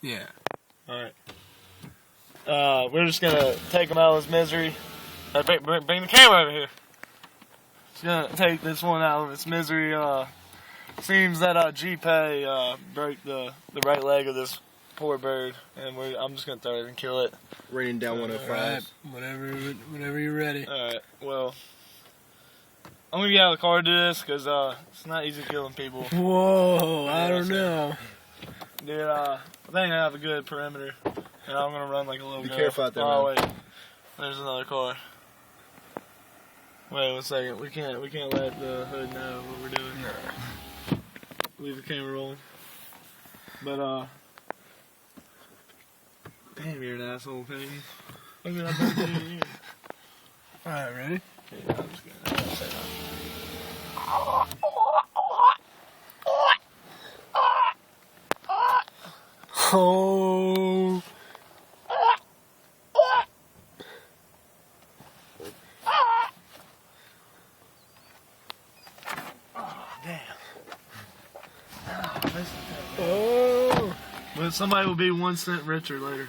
Yeah. Alright. We're just gonna take him out of his misery. Bring the camera over here. Just gonna take this one out of its misery. Seems that G-Pay broke the right leg of this poor bird, and I'm just gonna throw it and kill it. Raining down one of Alright, whenever you're ready. Alright, well, I'm gonna get out of the car to do this, because it's not easy killing people. Whoa, I don't know. Dude, I think I have a good perimeter, and I'm gonna run like a little Be girl. careful out there, Oh, man. wait. There's another car. Wait 1 second. We can't let the hood know what we're doing. Leave the camera rolling. But damn, you're an asshole, Peggy. Look at that bird here. Alright, ready? Yeah, I'm just gonna say that. Oh. Damn. Oh. But somebody will be 1 cent richer later.